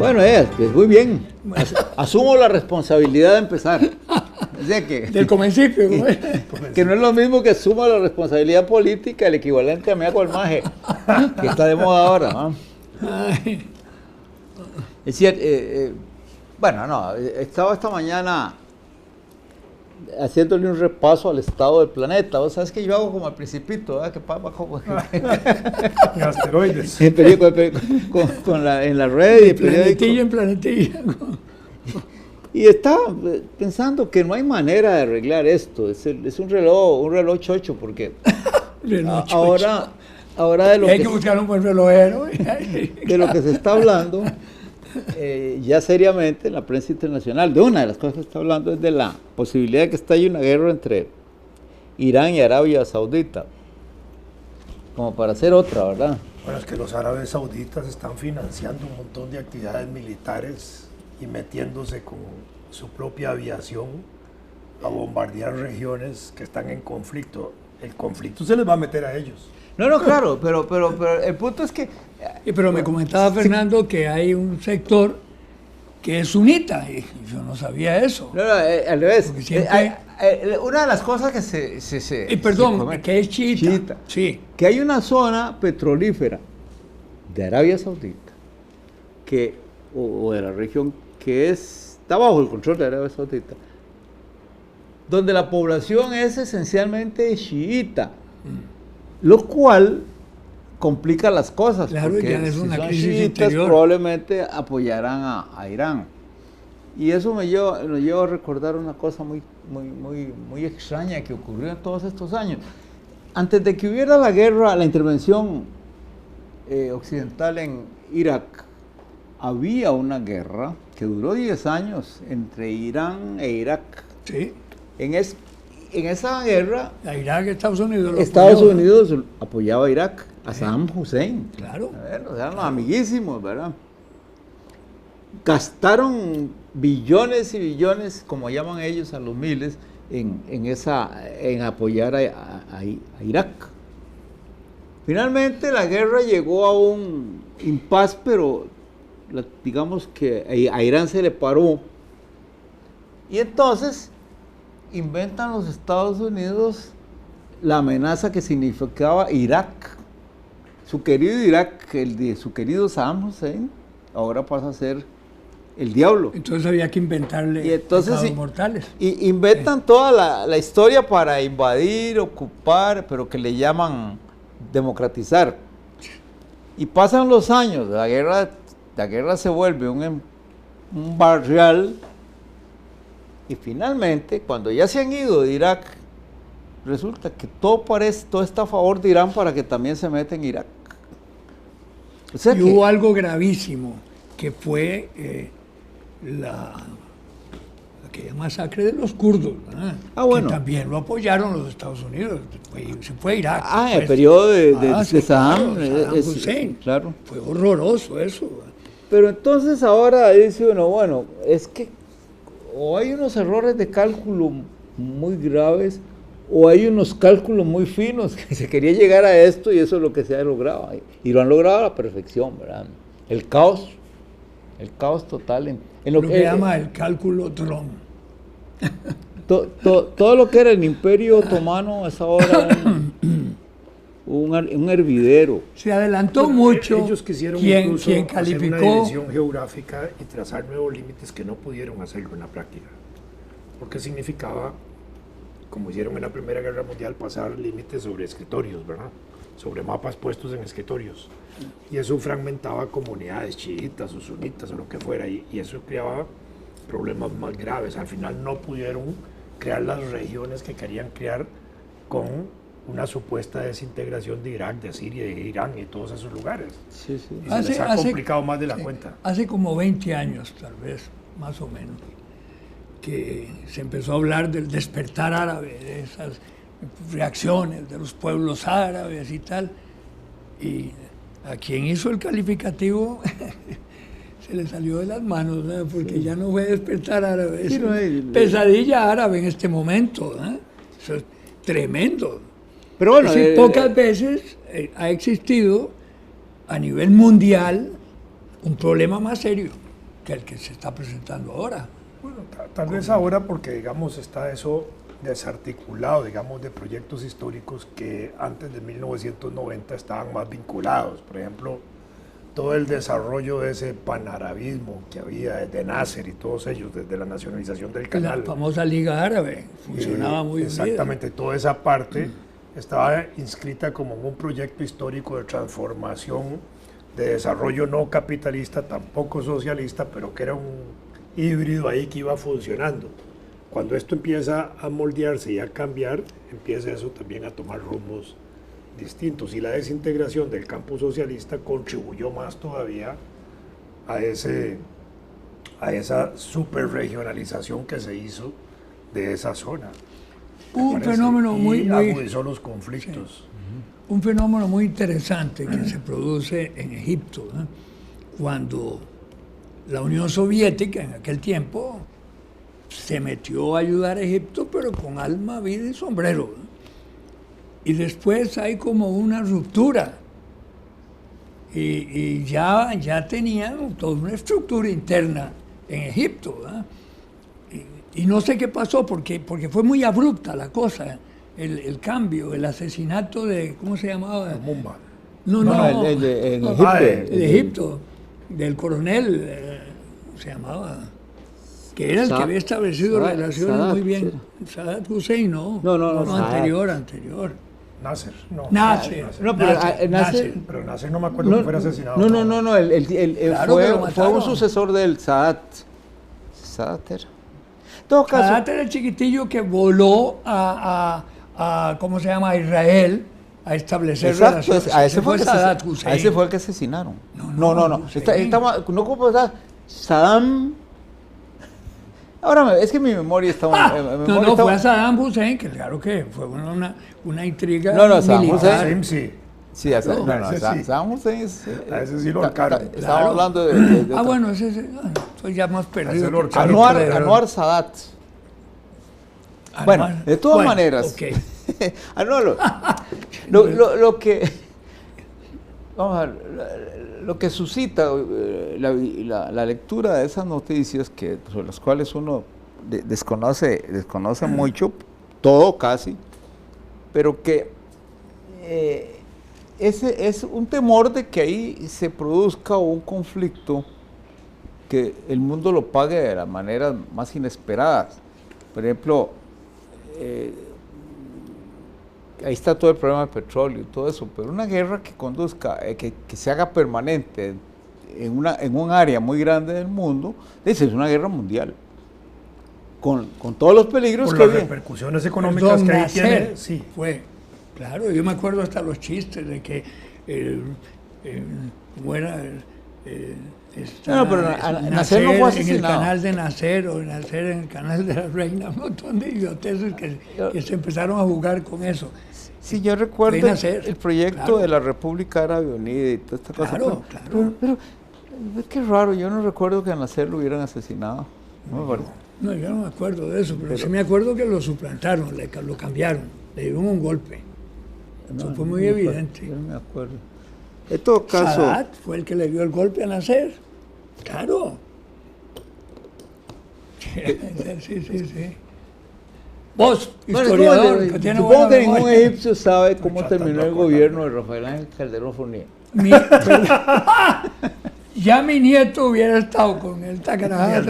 Bueno, pues muy bien. Asumo la responsabilidad de empezar. O sea del principio. Que no es lo mismo que asuma la responsabilidad política, el equivalente a me hago el maje, que está de moda ahora, ¿no? Es cierto, bueno, no, estaba esta mañana haciéndole un repaso al estado del planeta. Vos sabes que yo hago como al Principito, ¿verdad? Que pasa como en asteroides. En la red y planetilla en planetilla. Y estaba pensando que no hay manera de arreglar esto. Es un reloj chocho, porque ahora de lo hay que buscar un buen relojero. De lo que se está hablando ya seriamente en la prensa internacional, de una de las cosas que se está hablando es de la posibilidad de que estalle una guerra entre Irán y Arabia Saudita, como para hacer otra, ¿verdad? Bueno, es que los árabes sauditas están financiando un montón de actividades militares y metiéndose con su propia aviación a bombardear regiones que están en conflicto. El conflicto se les va a meter a ellos. No, claro, pero el punto es que... Pero me comentaba Fernando que hay un sector que es sunita, y yo no sabía eso. No, al revés. Siempre... una de las cosas que se perdón, que es chiita. Sí. Que hay una zona petrolífera de Arabia Saudita, o de la región, que está bajo el control de Arabia Saudita, donde la población es esencialmente chiita, lo cual complica las cosas, claro, porque ya es una si son crisis chiitas interior, probablemente apoyarán a Irán. Y eso nos lleva a recordar una cosa muy extraña que ocurrió en todos estos años. Antes de que hubiera la intervención occidental en Irak, había una guerra que duró 10 años entre Irán e Irak. Sí. En esa guerra, Estados Unidos apoyaba a Irak, a Saddam Hussein. Claro. Eran los amiguísimos, ¿verdad? Gastaron billones y billones, como llaman ellos a los miles, en apoyar a Irak. Finalmente la guerra llegó a un impas, pero digamos que a Irán se le paró. Y entonces inventan los Estados Unidos la amenaza que significaba Irak. Su querido Irak, el de su querido Saddam Hussein, ahora pasa a ser el diablo. Entonces había que inventarle pecados mortales. Y inventan toda la historia para invadir, ocupar, pero que le llaman democratizar. Y pasan los años, la guerra se vuelve un barrial, y finalmente, cuando ya se han ido de Irak, resulta que todo está a favor de Irán para que también se meta en Irak. O sea y hubo algo gravísimo, que fue aquella masacre de los kurdos, ¿verdad? Bueno. Que también lo apoyaron los Estados Unidos, se fue a Irak. El periodo de Saddam Hussein. Claro. Fue horroroso eso. Pero entonces ahora dice uno, bueno, es que o hay unos errores de cálculo muy graves, o hay unos cálculos muy finos, que se quería llegar a esto y eso es lo que se ha logrado. Y lo han logrado a la perfección, ¿verdad? El caos total. En lo que llama el cálculo Tron. Todo lo que era el Imperio Otomano es ahora un hervidero. Se adelantó mucho. Ellos quisieron ¿Quién calificó? hacer una división geográfica y trazar nuevos límites que no pudieron hacerlo en la práctica. Porque significaba, como hicieron en la Primera Guerra Mundial, pasar límites sobre escritorios, ¿verdad? Sobre mapas puestos en escritorios. Y eso fragmentaba comunidades chiitas o sunitas o lo que fuera, y eso creaba problemas más graves. Al final no pudieron crear las regiones que querían crear con una supuesta desintegración de Irak, de Siria, de Irán y todos esos lugares. Sí. Y se les ha complicado más de la cuenta. Hace como 20 años, tal vez, más o menos, que se empezó a hablar del despertar árabe, de esas reacciones de los pueblos árabes y tal. Y a quien hizo el calificativo se le salió de las manos, ¿no? Porque ya no fue despertar árabe, es pesadilla árabe en este momento, ¿no? Eso es tremendo. Pero bueno, pocas veces ha existido a nivel mundial un problema más serio. que el que se está presentando ahora. Bueno, tal vez ahora porque, digamos, está eso desarticulado, digamos, de proyectos históricos que antes de 1990 estaban más vinculados. Por ejemplo, todo el desarrollo de ese panarabismo que había desde Nasser y todos ellos, desde la nacionalización del canal. La famosa Liga Árabe funcionaba muy bien. Exactamente, toda esa parte estaba inscrita como en un proyecto histórico de transformación, de desarrollo no capitalista, tampoco socialista, pero que era un híbrido ahí que iba funcionando. Cuando esto empieza a moldearse y a cambiar, empieza eso también a tomar rumbos distintos. Y la desintegración del campo socialista contribuyó más todavía a esa superregionalización que se hizo de esa zona. Un fenómeno muy agudizó los conflictos. Sí. Un fenómeno muy interesante que se produce en Egipto, ¿no? Cuando la Unión Soviética en aquel tiempo se metió a ayudar a Egipto, pero con alma, vida y sombrero, ¿no? Y después hay como una ruptura y ya tenían toda una estructura interna en Egipto, ¿no? Y no sé qué pasó, porque fue muy abrupta la cosa, el cambio, el asesinato de, ¿cómo se llamaba? Mumba. No, el de Egipto, del coronel, ¿cómo se llamaba? Que era el que había establecido relaciones Sadat, muy bien. sí. Sadat Hussein, no. No, anterior. Nasser, no. Nasser. No, pero Nasser. Pero Nasser no me acuerdo que fuera asesinado. No, Claro que lo fue un mataron. sucesor del Sadat. Sadat era. En todo caso, Sadat era el chiquitillo que voló a ¿cómo se llama? A Israel a establecer exacto, relaciones. a ese fue Sadat Hussein. a ese fue el que asesinaron. No, Hussein. No como Saddam. Ahora es que mi memoria está fue a Saddam Hussein, que claro que fue una intriga Saddam militar. Hussein, sí. Sí, Saddam Hussein es... A ese sí lo ahorcaron. Estamos hablando de Bueno, estoy ya más perdido. Anwar Sadat. Bueno, de todas maneras. Okay. Lo que... Vamos a ver, lo que suscita la lectura de esas noticias sobre las cuales uno desconoce mucho, todo casi, pero que ese es un temor de que ahí se produzca un conflicto que el mundo lo pague de las maneras más inesperadas. Por ejemplo, ahí está todo el problema del petróleo y todo eso, pero una guerra que conduzca, que se haga permanente en un área muy grande del mundo, es una guerra mundial, con todos los peligros por que las hay. Repercusiones económicas que ahí tiene. Sí, fue. Claro, yo me acuerdo hasta los chistes de que ¿cómo era? Pero Nasser no fue asesinado. En el canal de Nasser o Nasser en el canal de la Reina, un montón de idioteces que se empezaron a jugar con eso. Sí, yo recuerdo el proyecto de la República Árabe Unida y toda esta cosa. Claro. Pero qué raro, yo no recuerdo que a Nasser lo hubieran asesinado. No, yo no me acuerdo de eso, pero sí me acuerdo que lo suplantaron, lo cambiaron, le dieron un golpe. Eso fue muy evidente. Yo no me acuerdo. En todo caso... Sadat fue el que le dio el golpe a Nasser. Claro. Sí. Vos, historiador, que tiene supongo buena que ningún memoria. egipcio sabe cómo terminó el gobierno de Rafael Ángel Calderón Fournier. Ya mi nieto hubiera estado con el tacarajá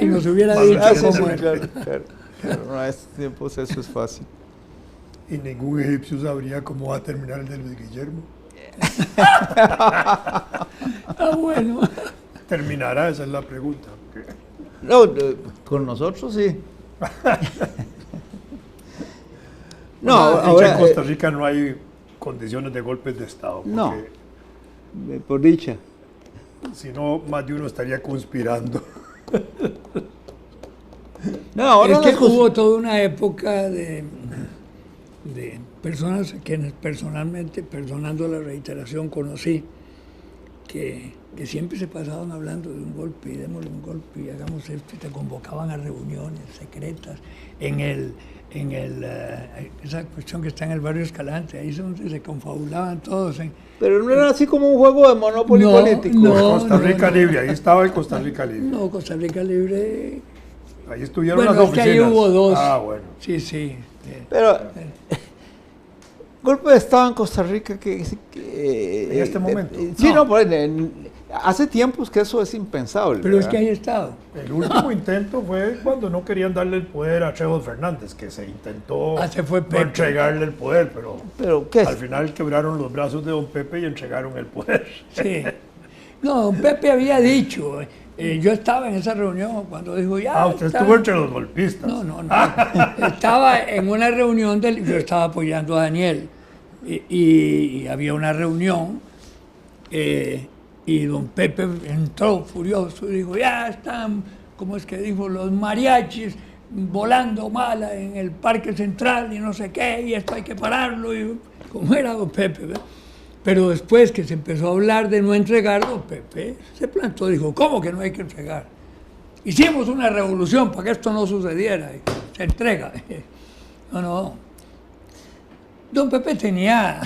y nos hubiera dicho cómo era. Claro, no, a estos tiempos eso es fácil. Y ningún egipcio sabría cómo va a terminar el de Luis Guillermo. Bueno. ¿Terminará? Esa es la pregunta. No, con nosotros sí. No, ahora en Costa Rica no hay condiciones de golpes de Estado. No, por dicha. Si no, más de uno estaría conspirando. No, ahora es que hubo toda una época de personas que personalmente, perdonando la reiteración, conocí, que siempre se pasaban hablando de un golpe y démosle un golpe y hagamos esto, y te convocaban a reuniones secretas esa cuestión que está en el barrio Escalante, ahí es donde se confabulaban todos. Pero no era así como un juego de Monopoly político. Costa Rica Libre, ahí estaba el Costa Rica Libre. No, Costa Rica Libre. Ahí estuvieron Bueno, las es que oficinas. ahí hubo dos. Ah, bueno. Sí. Pero golpe de Estado en Costa Rica que en este momento. Sí, no, pues, hace tiempos que eso es impensable. Pero es ¿verdad? que ahí he estado. El último intento fue cuando no querían darle el poder a Trevor Fernández, que se intentó Se fue no Pepe. entregarle el poder, Pero ¿qué? al final quebraron los brazos de don Pepe y entregaron el poder. Sí. No, don Pepe había dicho, yo estaba en esa reunión cuando dijo ya. Usted estuvo entre los golpistas. No. Estaba en una reunión, yo estaba apoyando a Daniel y había una reunión y don Pepe entró furioso y dijo, ya están, ¿cómo es que dijo? Los mariachis volando mala en el Parque Central y no sé qué, y esto hay que pararlo. Y, ¿cómo era don Pepe? ¿Verdad? Pero después que se empezó a hablar de no entregar, don Pepe se plantó, dijo, ¿cómo que no hay que entregar? Hicimos una revolución para que esto no sucediera, y se entrega. No. Don Pepe tenía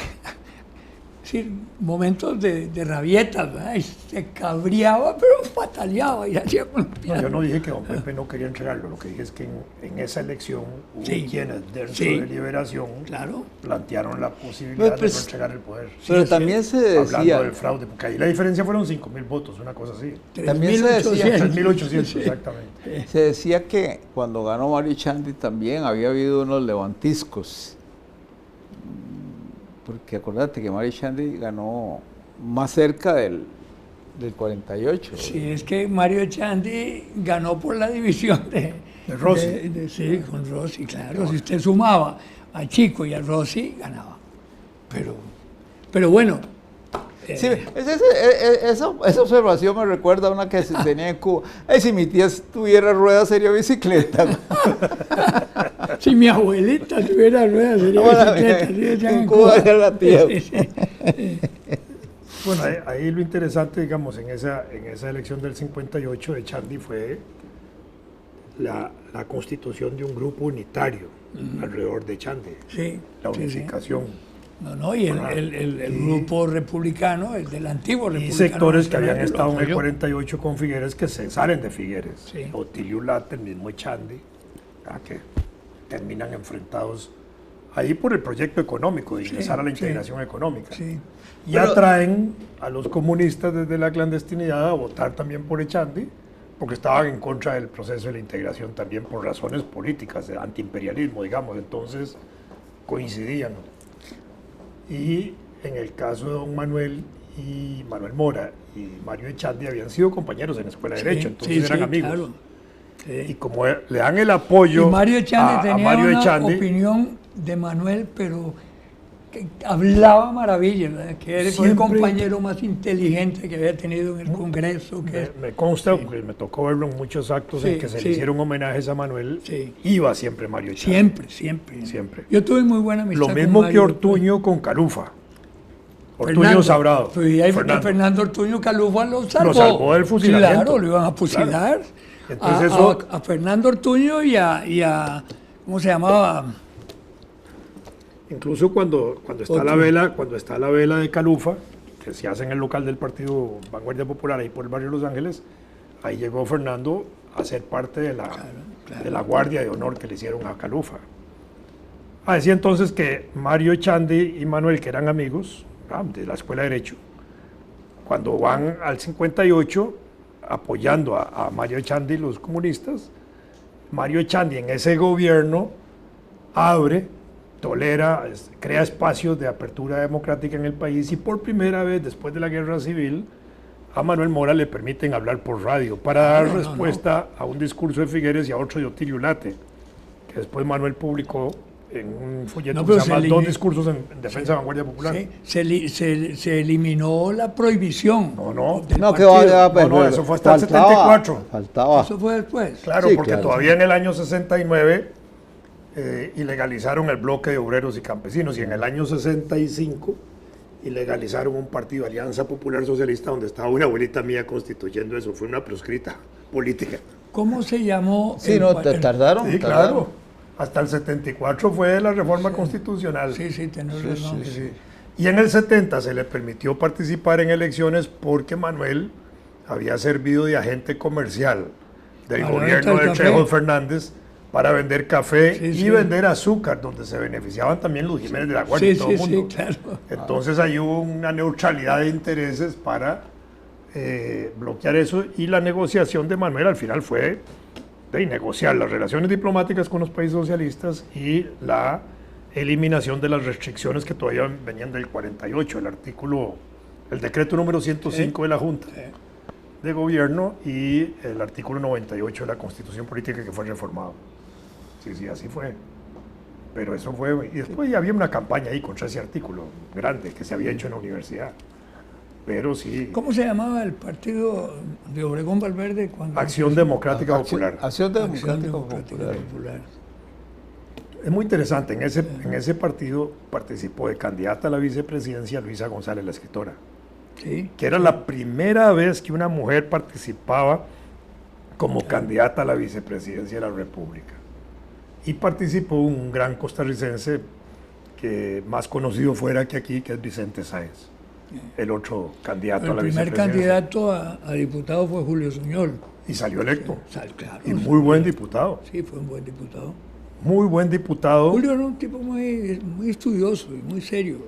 momentos de rabietas, ¿verdad? Y se cabreaba, pero pataleaba y hacía con los pies. Yo no dije que don Pepe no quería entregarlo, lo que dije es que en esa elección hubo quienes dentro de Liberación plantearon la posibilidad de no entregar el poder. Pero también se decía... Hablando del fraude, porque ahí la diferencia fueron 5.000 votos, una cosa así. También se decía... 3.800, exactamente. Se decía que cuando ganó Mario Echandi también había habido unos levantiscos. Porque acordate que Mario Echandi ganó más cerca del 48. Sí, es que Mario Echandi ganó por la división de Rossi. Sí, con Rossi, claro. Si usted sumaba a Chico y a Rossi, ganaba. Pero bueno. Sí, esa observación me recuerda a una que se tenía en Cuba. Ay, si mi tía tuviera ruedas sería bicicleta. Si mi abuelita tuviera ruedas sería bicicleta. En Cuba era la tía. Bueno, ahí lo interesante, digamos, en esa elección del 58 de Echandi fue la constitución de un grupo unitario alrededor de Echandi. Sí. La unificación. No, y el grupo republicano, el del antiguo republicano. Y sectores que habían estado en el 48 con Figueres que se salen de Figueres. Sí. Otilio Late, el mismo Echandi, que terminan enfrentados ahí por el proyecto económico, de ingresar a la integración económica. Sí. Y atraen a los comunistas desde la clandestinidad a votar también por Echandi, porque estaban en contra del proceso de la integración también por razones políticas, de antiimperialismo, digamos. Entonces coincidían. Y en el caso de don Manuel y Manuel Mora y Mario Echandi habían sido compañeros en la Escuela de Derecho, entonces eran amigos. Claro. Sí. Y como le dan el apoyo y Mario Echandi tenía Mario una Echandi, opinión de Manuel, pero que hablaba maravillas, ¿verdad? Que fue el compañero más inteligente que había tenido en el Congreso. Me consta, porque me tocó verlo en muchos actos en que se le hicieron homenajes a Manuel, iba siempre Mario Echandi. Siempre. Yo tuve muy buena amistad con mismo Mario, que Ortuño con Calufa. Ortuño Sabrado. Pues ahí Fernando Ortuño Calufa lo salvó. Lo salvó del fusilamiento. Claro, lo iban a fusilar. Claro. Entonces a Fernando Ortuño y a ¿cómo se llamaba? Incluso cuando está la vela de Calufa, que se hace en el local del Partido Vanguardia Popular, ahí por el barrio Los Ángeles, ahí llegó Fernando a ser parte de la guardia de honor que le hicieron a Calufa. Decía entonces que Mario Echandi y Manuel, que eran amigos de la Escuela de Derecho, cuando van al 58 apoyando a Mario Echandi, los comunistas, Mario Echandi en ese gobierno tolera, crea espacios de apertura democrática en el país y por primera vez después de la Guerra Civil a Manuel Mora le permiten hablar por radio para dar respuesta a un discurso de Figueres y a otro de Otilio Late, que después Manuel publicó en un folleto que se llama Dos discursos en defensa de Vanguardia Popular. Sí, se eliminó la prohibición. No, eso fue hasta el 74. Eso fue después. Claro, porque todavía en el año 69 ilegalizaron el bloque de obreros y campesinos y en el año 65 y legalizaron un partido, Alianza Popular Socialista, donde estaba una abuelita mía constituyendo eso. Fue una proscrita política. ¿Cómo se llamó? Sí, no, tardaron. Sí, tardaron. claro. Hasta el 74 fue la reforma constitucional. Sí, tenés razón. Sí. Y en el 70 se le permitió participar en elecciones porque Manuel había servido de agente comercial del gobierno de Trejo Fernández para vender café y vender azúcar, donde se beneficiaban también los Jiménez de la Guardia y todo el mundo. Sí, claro. Entonces ahí hubo una neutralidad de intereses para bloquear eso, y la negociación de Manuel al final fue de negociar las relaciones diplomáticas con los países socialistas y la eliminación de las restricciones que todavía venían del 48, el decreto número 105 de la Junta de Gobierno y el artículo 98 de la Constitución Política, que fue reformado. Sí, así fue. Pero eso fue... Y después ya había una campaña ahí contra ese artículo grande que se había hecho en la universidad. Pero sí... ¿Cómo se llamaba el partido de Obregón Valverde? Acción Democrática Popular. Acción Democrática Popular. Es muy interesante. En ese partido participó de candidata a la vicepresidencia Luisa González, la escritora. Sí. Que era la primera vez que una mujer participaba como candidata a la vicepresidencia de la República. Y participó un gran costarricense que más conocido fuera que aquí, que es Vicente Sáenz, el otro candidato a la vicepresidencia. El primer candidato a diputado fue Julio Suñol. Y salió electo. Claro, y muy buen diputado. Sí, fue un buen diputado. Muy buen diputado. Julio era un tipo muy estudioso y muy serio.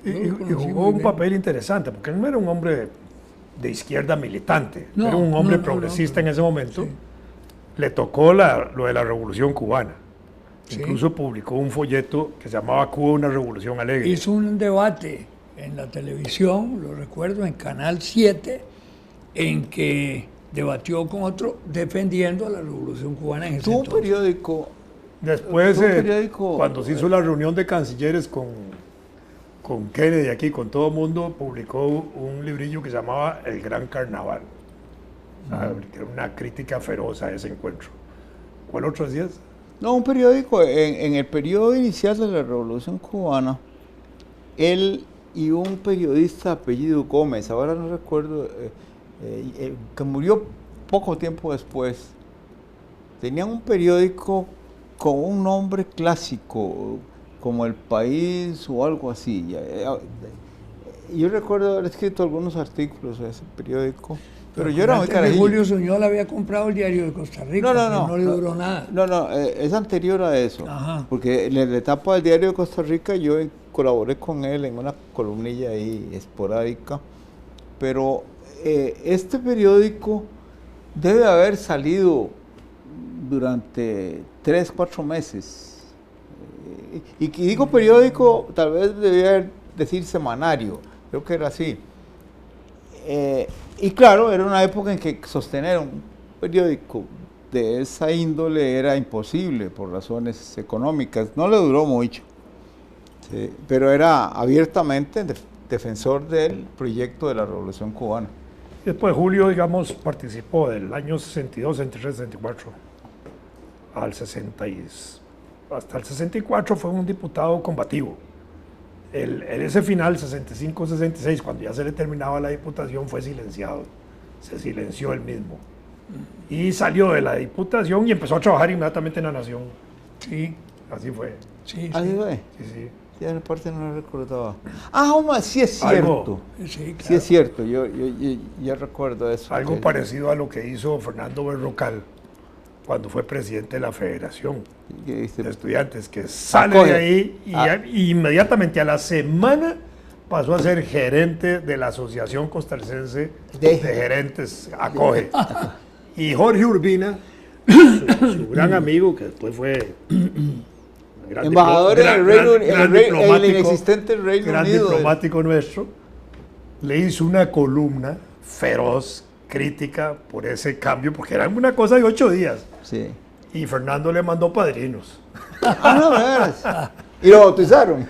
Y jugó un papel interesante, porque él no era un hombre de izquierda militante, era un hombre progresista en ese momento. Sí. Le tocó lo de la Revolución Cubana. Sí. Incluso publicó un folleto que se llamaba Cuba, una revolución alegre. Hizo un debate en la televisión, lo recuerdo, en Canal 7, en que debatió con otro defendiendo a la Revolución Cubana en ese entonces. Tuvo un periódico. Después, cuando se hizo la reunión de cancilleres con Kennedy aquí, con todo el mundo, publicó un librillo que se llamaba El Gran Carnaval. Que era una crítica feroz a ese encuentro. ¿Cuál otro decías? No, un periódico, en el periodo inicial de la Revolución Cubana, él y un periodista apellido Gómez, ahora no recuerdo, que murió poco tiempo después, tenían un periódico con un nombre clásico, como El País o algo así. Yo recuerdo haber escrito algunos artículos de ese periódico. Pero yo era muy carajillo. Julio Suñol había comprado el Diario de Costa Rica, no le duró nada. No, es anterior a eso. Ajá. Porque en la etapa del Diario de Costa Rica yo colaboré con él en una columnilla ahí esporádica. Pero este periódico debe haber salido durante 3, 4 meses. Y digo periódico, tal vez debía decir semanario. Creo que era así. Y claro, era una época en que sostener un periódico de esa índole era imposible por razones económicas. No le duró mucho, sí, pero era abiertamente defensor del proyecto de la Revolución Cubana. Después Julio, digamos, participó del año 62, 63, 64 al 60 hasta el 64 fue un diputado combativo. Ese final, 65-66, cuando ya se le terminaba la diputación, fue silenciado. Se silenció él mismo. Y salió de la diputación y empezó a trabajar inmediatamente en La Nación. Sí. Así fue. Sí. ¿Así fue? Sí. Ya en parte no lo recordaba. Hombre, sí es cierto. Sí, claro. Sí es cierto, yo recuerdo eso. Algo parecido a lo que hizo Fernando Berrocal cuando fue presidente de la Federación de Estudiantes, que sale de ahí y inmediatamente a la semana pasó a ser gerente de la Asociación Costarricense de Gerentes, Acoge. Y Jorge Urbina, su gran amigo, que después fue embajador del inexistente Reino gran Unido. Diplomático nuestro, le hizo una columna feroz, crítica por ese cambio, porque era una cosa de 8 días. Sí. Y Fernando le mandó padrinos. No, veras. ¿Y lo bautizaron?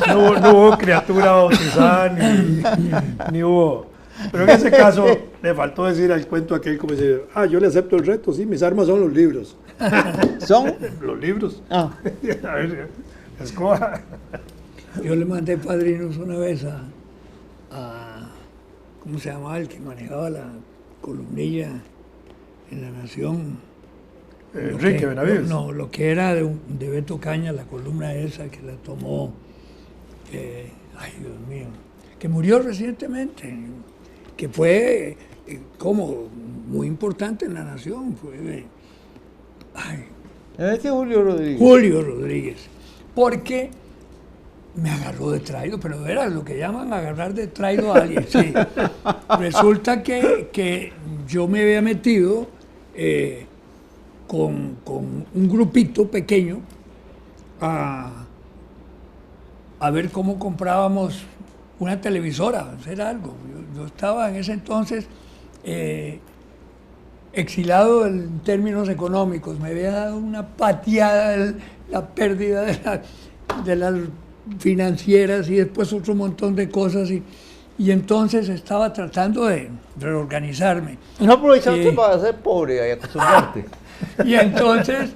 No hubo criatura bautizada, ni hubo... Pero en ese caso le faltó decir al cuento aquel como dice, yo le acepto el reto, sí, mis armas son los libros. ¿Son? Los libros. A ver, escoja. Yo le mandé padrinos una vez ¿cómo se llamaba el que manejaba la columnilla en La Nación? Enrique Benavides. No, lo que era de Beto Caña, la columna esa que la tomó, ay Dios mío, que murió recientemente, que fue como muy importante en La Nación, fue Julio Rodríguez. Julio Rodríguez, porque me agarró de traído, pero era lo que llaman agarrar de traído a alguien, sí. Resulta que yo me había metido con un grupito pequeño a ver cómo comprábamos una televisora, hacer algo. Yo estaba en ese entonces exilado en términos económicos, me había dado una pateada la pérdida de las financieras y después otro montón de cosas y entonces estaba tratando de reorganizarme. No aprovechaste para ser pobre y acostumbrarte. Y entonces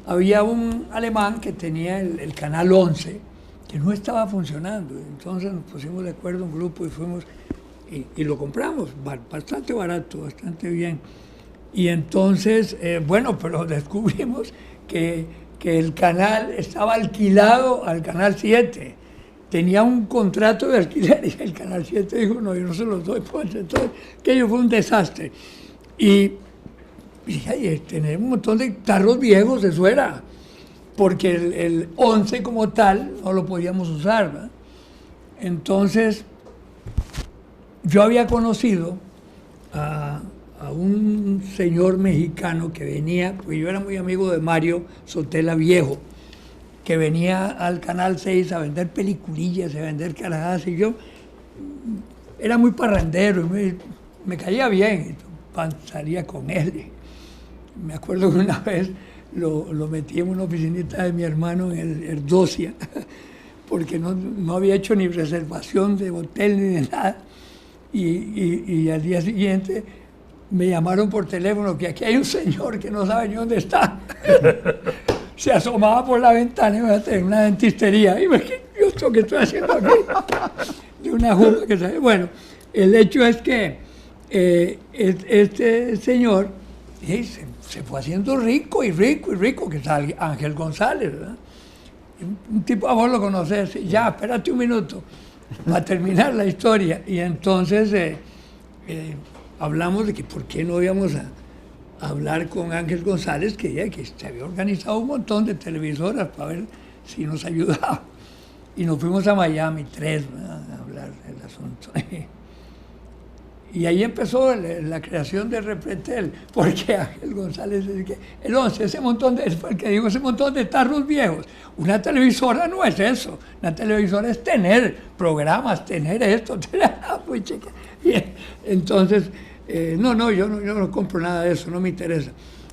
había un alemán que tenía el canal 11 que no estaba funcionando. Entonces nos pusimos de acuerdo un grupo y fuimos y lo compramos, bastante barato, bastante bien. Y entonces, bueno, pero descubrimos que el canal estaba alquilado al Canal 7. Tenía un contrato de alquiler y el Canal 7 dijo, no, yo no se los doy. Pues entonces, aquello fue un desastre. Y tener un montón de tarros viejos, eso era, porque el 11 como tal no lo podíamos usar, ¿verdad? Entonces, yo había conocido a un señor mexicano que venía, porque yo era muy amigo de Mario Sotela Viejo, que venía al Canal 6 a vender peliculillas, a vender carajadas, y yo era muy parrandero, y me caía bien, salía con él. Me acuerdo que una vez lo metí en una oficinita de mi hermano en el Erdosia, porque no había hecho ni reservación de hotel ni de nada, y al día siguiente me llamaron por teléfono que aquí hay un señor que no sabe ni dónde está. Se asomaba por la ventana y me iba a tener una dentistería. Y me dije, ¿yo qué estoy haciendo aquí? De una juba que sabe. Bueno, el hecho es que este señor se fue haciendo rico, que es Ángel González, ¿verdad? Un tipo, vos lo conocés, ya, espérate un minuto, para terminar la historia. Y entonces hablamos de que por qué no íbamos a hablar con Ángel González, que se había organizado un montón de televisoras para ver si nos ayudaba. Y nos fuimos a Miami 3, ¿verdad?, a hablar del asunto. Y ahí empezó la creación de Repretel, porque Ángel González dice que el 11, ese montón de tarros viejos. Una televisora no es eso. Una televisora es tener programas, tener esto, y entonces, yo no compro nada de eso, no me interesa.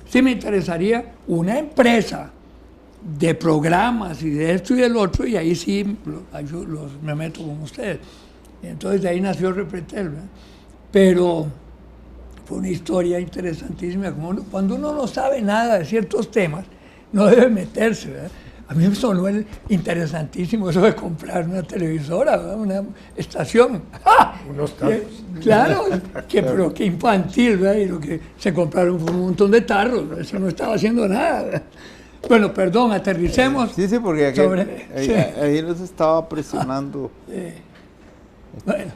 Sí me interesaría una empresa de programas y de esto y del otro, y ahí sí me meto con ustedes. Y entonces de ahí nació Repretel, ¿verdad? Pero fue una historia interesantísima. Cuando uno no sabe nada de ciertos temas, no debe meterse, ¿verdad? A mí me sonó interesantísimo eso de comprar una televisora, ¿verdad?, una estación. ¡Ah! Unos tarros. Claro, pero qué infantil, ¿verdad? Y lo que se compraron fue un montón de tarros, ¿verdad? Eso no estaba haciendo nada, ¿verdad? Bueno, perdón, aterricemos. Sí, porque ahí nos estaba presionando. Bueno.